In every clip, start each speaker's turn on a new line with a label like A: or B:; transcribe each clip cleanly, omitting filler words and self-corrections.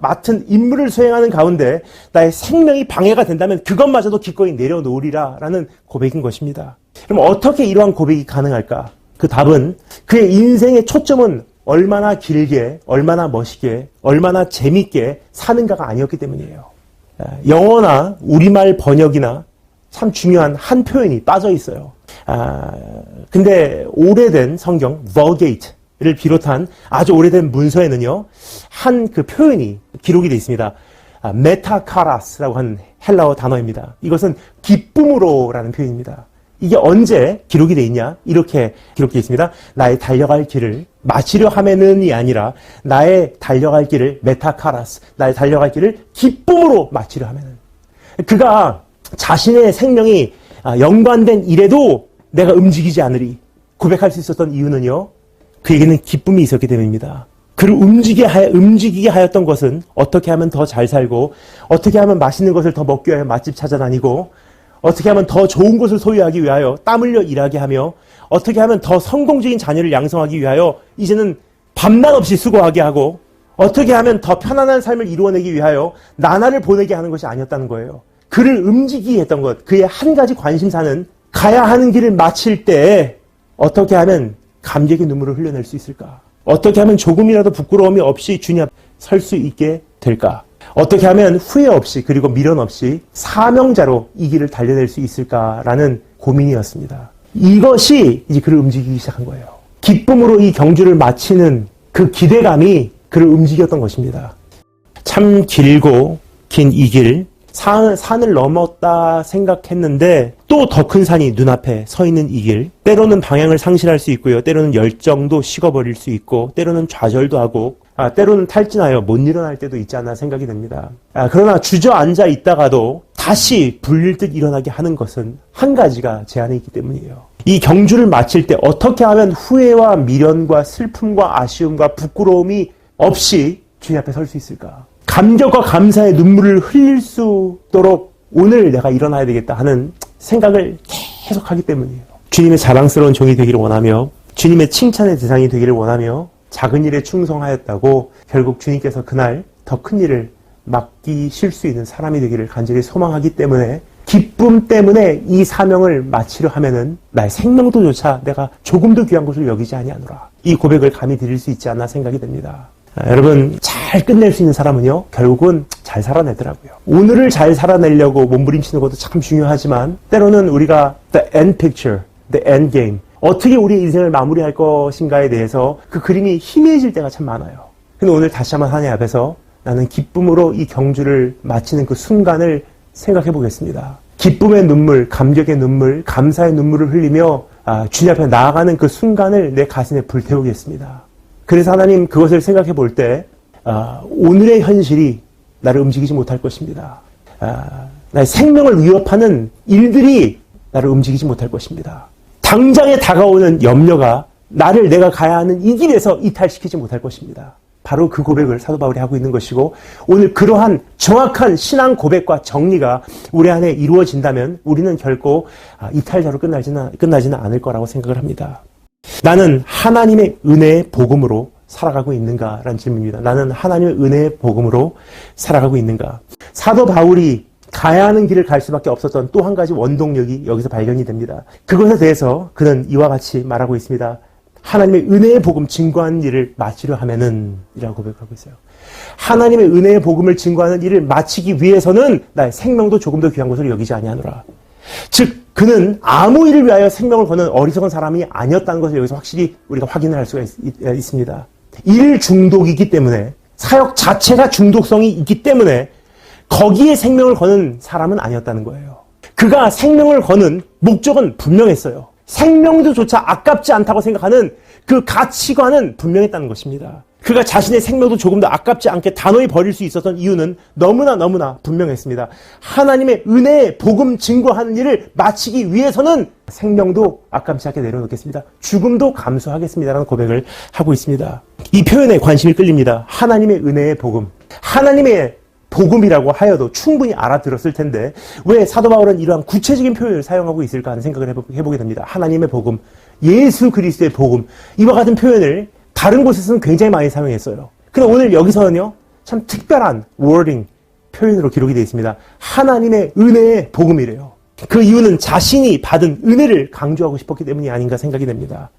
A: 맡은 임무를 수행하는 가운데 나의 생명이 방해가 된다면 그것마저도 기꺼이 내려놓으리라 라는 고백인 것입니다. 그럼 어떻게 이러한 고백이 가능할까? 그 답은 그의 인생의 초점은 얼마나 길게, 얼마나 멋있게, 얼마나 재밌게 사는가가 아니었기 때문이에요. 영어나 우리말 번역이나 참 중요한 한 표현이 빠져 있어요. 근데 오래된 성경, Vulgate를 비롯한 아주 오래된 문서에는요, 한 그 표현이 기록이 되어 있습니다. 메타카라스라고 하는 헬라어 단어입니다. 이것은 기쁨으로라는 표현입니다. 이게 언제 기록이 되어 있냐? 이렇게 기록되어 있습니다. 나의 달려갈 길을 마치려 하면은이 아니라 나의 달려갈 길을 메타카라스, 나의 달려갈 길을 기쁨으로 마치려 하면은. 그가 자신의 생명이 연관된 일에도 내가 움직이지 않으리 고백할 수 있었던 이유는요, 그에게는 기쁨이 있었기 때문입니다. 그를 움직이게 하였던 것은 어떻게 하면 더 잘 살고, 어떻게 하면 맛있는 것을 더 먹기 위하여 맛집 찾아다니고, 어떻게 하면 더 좋은 것을 소유하기 위하여 땀 흘려 일하게 하며, 어떻게 하면 더 성공적인 자녀를 양성하기 위하여 이제는 밤낮 없이 수고하게 하고, 어떻게 하면 더 편안한 삶을 이루어내기 위하여 나날을 보내게 하는 것이 아니었다는 거예요. 그를 움직이게 했던 것, 그의 한 가지 관심사는 가야 하는 길을 마칠 때 어떻게 하면 감격의 눈물을 흘려낼 수 있을까? 어떻게 하면 조금이라도 부끄러움이 없이 주님 앞에 설 수 있게 될까? 어떻게 하면 후회 없이 그리고 미련 없이 사명자로 이 길을 달려낼 수 있을까라는 고민이었습니다. 이것이 이제 그를 움직이기 시작한 거예요. 기쁨으로 이 경주를 마치는 그 기대감이 그를 움직였던 것입니다. 참 길고 긴 이 길, 산을 넘었다 생각했는데 또 더 큰 산이 눈앞에 서 있는 이 길, 때로는 방향을 상실할 수 있고요, 때로는 열정도 식어버릴 수 있고, 때로는 좌절도 하고, 때로는 탈진하여 못 일어날 때도 있지 않나 생각이 듭니다. 그러나 주저앉아 있다가도 다시 불릴 듯 일어나게 하는 것은 한 가지가 제 안에 있기 때문이에요. 이 경주를 마칠 때 어떻게 하면 후회와 미련과 슬픔과 아쉬움과 부끄러움이 없이 주님 앞에 설 수 있을까? 감격과 감사의 눈물을 흘릴 수 있도록 오늘 내가 일어나야 되겠다 하는 생각을 계속 하기 때문이에요. 주님의 자랑스러운 종이 되기를 원하며, 주님의 칭찬의 대상이 되기를 원하며, 작은 일에 충성하였다고 결국 주님께서 그날 더 큰 일을 맡기실 수 있는 사람이 되기를 간절히 소망하기 때문에, 기쁨 때문에 이 사명을 마치려 하면은 나의 생명도조차 내가 조금도 귀한 것을 여기지 아니하노라. 이 고백을 감히 드릴 수 있지 않나 생각이 됩니다. 여러분, 잘 끝낼 수 있는 사람은요, 결국은 잘 살아내더라고요. 오늘을 잘 살아내려고 몸부림치는 것도 참 중요하지만, 때로는 우리가 the end picture, the end game, 어떻게 우리의 인생을 마무리할 것인가에 대해서 그 그림이 희미해질 때가 참 많아요. 근데 오늘 다시 한번 하나님 앞에서 나는 기쁨으로 이 경주를 마치는 그 순간을 생각해 보겠습니다. 기쁨의 눈물, 감격의 눈물, 감사의 눈물을 흘리며 주님 앞에 나아가는 그 순간을 내 가슴에 불태우겠습니다. 그래서 하나님, 그것을 생각해 볼 때 오늘의 현실이 나를 움직이지 못할 것입니다. 나의 생명을 위협하는 일들이 나를 움직이지 못할 것입니다. 당장에 다가오는 염려가 나를 내가 가야 하는 이 길에서 이탈시키지 못할 것입니다. 바로 그 고백을 사도 바울이 하고 있는 것이고, 오늘 그러한 정확한 신앙 고백과 정리가 우리 안에 이루어진다면 우리는 결코 이탈자로 끝나지는 않을 거라고 생각을 합니다. 나는 하나님의 은혜의 복음으로 살아가고 있는가라는 질문입니다. 나는 하나님의 은혜의 복음으로 살아가고 있는가? 사도 바울이 가야 하는 길을 갈 수밖에 없었던 또 한 가지 원동력이 여기서 발견이 됩니다. 그것에 대해서 그는 이와 같이 말하고 있습니다. 하나님의 은혜의 복음 증거하는 일을 마치려 하면은 이라고 고백하고 있어요. 하나님의 은혜의 복음을 증거하는 일을 마치기 위해서는 나의 생명도 조금 더 귀한 것을 여기지 아니하노라. 즉, 그는 아무 일을 위하여 생명을 거는 어리석은 사람이 아니었다는 것을 여기서 확실히 우리가 확인을 할 수가 있습니다. 일 중독이기 때문에, 사역 자체가 중독성이 있기 때문에 거기에 생명을 거는 사람은 아니었다는 거예요. 그가 생명을 거는 목적은 분명했어요. 생명도조차 아깝지 않다고 생각하는 그 가치관은 분명했다는 것입니다. 그가 자신의 생명도 조금 더 아깝지 않게 단호히 버릴 수 있었던 이유는 너무나 분명했습니다. 하나님의 은혜의 복음 증거하는 일을 마치기 위해서는 생명도 아깝지 않게 내려놓겠습니다. 죽음도 감수하겠습니다라는 고백을 하고 있습니다. 이 표현에 관심이 끌립니다. 하나님의 은혜의 복음. 하나님의 복음이라고 하여도 충분히 알아들었을 텐데 왜 사도 바울은 이러한 구체적인 표현을 사용하고 있을까 하는 생각을 해보게 됩니다. 하나님의 복음, 예수 그리스도의 복음, 이와 같은 표현을 다른 곳에서는 굉장히 많이 사용했어요. 근데 오늘 여기서는요, 참 특별한 워딩, 표현으로 기록이 되어 있습니다. 하나님의 은혜의 복음이래요. 그 이유는 자신이 받은 은혜를 강조하고 싶었기 때문이 아닌가 생각이 됩니다.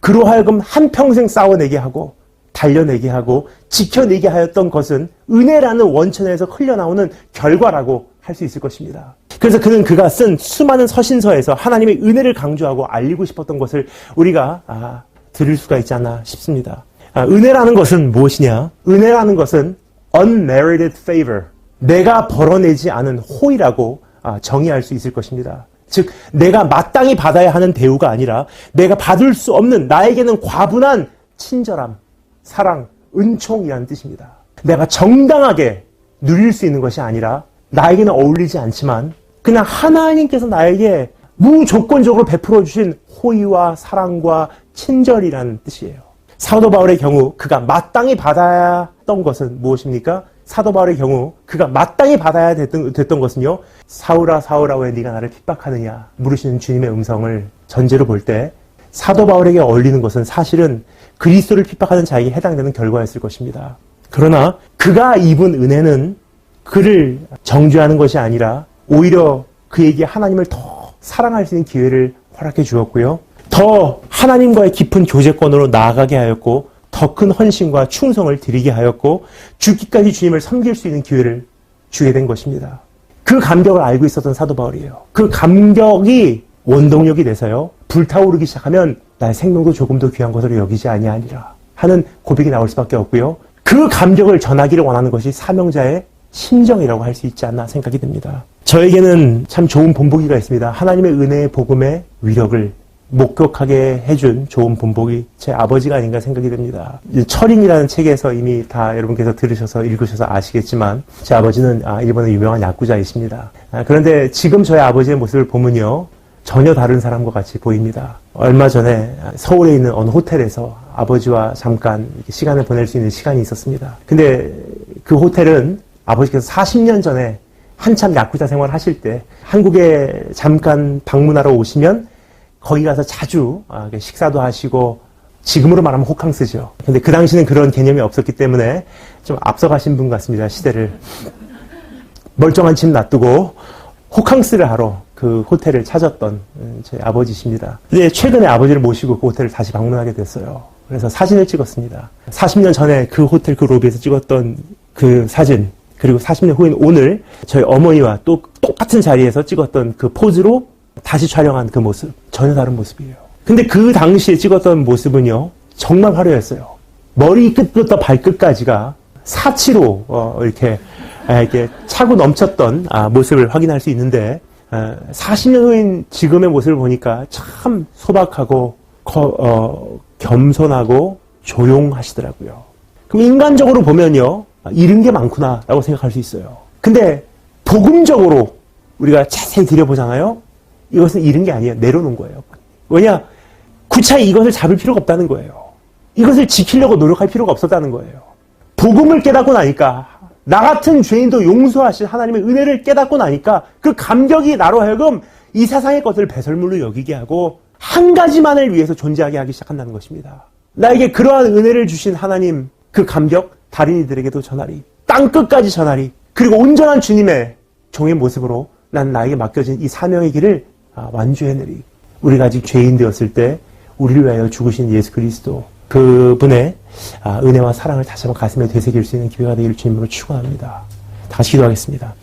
A: 그로 하여금 한평생 싸워내게 하고 달려내게 하고 지켜내게 하였던 것은 은혜라는 원천에서 흘러나오는 결과라고 할 수 있을 것입니다. 그래서 그는 그가 쓴 수많은 서신서에서 하나님의 은혜를 강조하고 알리고 싶었던 것을 우리가 들을 수가 있지 않나 싶습니다. 은혜라는 것은 무엇이냐? 은혜라는 것은 unmerited favor, 내가 벌어내지 않은 호의라고 정의할 수 있을 것입니다. 즉 내가 마땅히 받아야 하는 대우가 아니라 내가 받을 수 없는 나에게는 과분한 친절함, 사랑, 은총이라는 뜻입니다. 내가 정당하게 누릴 수 있는 것이 아니라 나에게는 어울리지 않지만 그냥 하나님께서 나에게 무조건적으로 베풀어 주신 호의와 사랑과 친절이라는 뜻이에요. 사도 바울의 경우 그가 마땅히 받아야 했던 것은 무엇입니까? 사도 바울의 경우 그가 마땅히 받아야 됐던 것은요. 사울아 사울아 왜 네가 나를 핍박하느냐 물으시는 주님의 음성을 전제로 볼 때 사도 바울에게 어울리는 것은 사실은 그리스도를 핍박하는 자에게 해당되는 결과였을 것입니다. 그러나 그가 입은 은혜는 그를 정죄하는 것이 아니라 오히려 그에게 하나님을 더 사랑할 수 있는 기회를 허락해 주었고요. 더 하나님과의 깊은 교제권으로 나아가게 하였고 더 큰 헌신과 충성을 드리게 하였고 죽기까지 주님을 섬길 수 있는 기회를 주게 된 것입니다. 그 감격을 알고 있었던 사도 바울이에요. 그 감격이 원동력이 돼서요. 불타오르기 시작하면 나의 생명도 조금도 귀한 것으로 여기지 아니하니라 하는 고백이 나올 수밖에 없고요. 그 감격을 전하기를 원하는 것이 사명자의 심정이라고 할 수 있지 않나 생각이 듭니다. 저에게는 참 좋은 본보기가 있습니다. 하나님의 은혜의 복음의 위력을 목격하게 해준 좋은 본보기 제 아버지가 아닌가 생각이 됩니다. 철인이라는 책에서 이미 다 여러분께서 들으셔서 읽으셔서 아시겠지만 제 아버지는 일본의 유명한 야쿠자이십니다. 그런데 지금 저의 아버지의 모습을 보면요. 전혀 다른 사람과 같이 보입니다. 얼마 전에 서울에 있는 어느 호텔에서 아버지와 잠깐 시간을 보낼 수 있는 시간이 있었습니다. 근데 그 호텔은 아버지께서 40년 전에 한참 야쿠자 생활 하실 때 한국에 잠깐 방문하러 오시면 거기 가서 자주 식사도 하시고 지금으로 말하면 호캉스죠. 근데 그 당시는 그런 개념이 없었기 때문에 좀 앞서가신 분 같습니다. 시대를. 멀쩡한 집 놔두고 호캉스를 하러 그 호텔을 찾았던 제 아버지십니다. 근데 최근에 아버지를 모시고 그 호텔을 다시 방문하게 됐어요. 그래서 사진을 찍었습니다. 40년 전에 그 호텔 그 로비에서 찍었던 그 사진, 그리고 40년 후인 오늘 저희 어머니와 또 똑같은 자리에서 찍었던 그 포즈로 다시 촬영한 그 모습, 전혀 다른 모습이에요. 근데 그 당시에 찍었던 모습은요, 정말 화려했어요. 머리 끝부터 발끝까지가 사치로 이렇게 차고 넘쳤던 모습을 확인할 수 있는데 40년 후인 지금의 모습을 보니까 참 소박하고 겸손하고 조용하시더라고요. 그럼 인간적으로 보면요, 잃은 게 많구나라고 생각할 수 있어요. 근데 복음적으로 우리가 자세히 들여보잖아요. 이것은 잃은 게 아니에요. 내려놓은 거예요. 왜냐? 구차히 이것을 잡을 필요가 없다는 거예요. 이것을 지키려고 노력할 필요가 없었다는 거예요. 복음을 깨닫고 나니까, 나 같은 죄인도 용서하신 하나님의 은혜를 깨닫고 나니까 그 감격이 나로 하여금 이 세상의 것들을 배설물로 여기게 하고 한 가지만을 위해서 존재하게 하기 시작한다는 것입니다. 나에게 그러한 은혜를 주신 하나님, 그 감격 다른 이들에게도 전하리, 땅끝까지 전하리, 그리고 온전한 주님의 종의 모습으로 난 나에게 맡겨진 이 사명의 길을 완주해내리. 우리가 아직 죄인 되었을 때 우리를 위하여 죽으신 예수 그리스도, 그분의 은혜와 사랑을 다시 한번 가슴에 되새길 수 있는 기회가 되기를 주님으로 축원합니다. 다시 기도하겠습니다.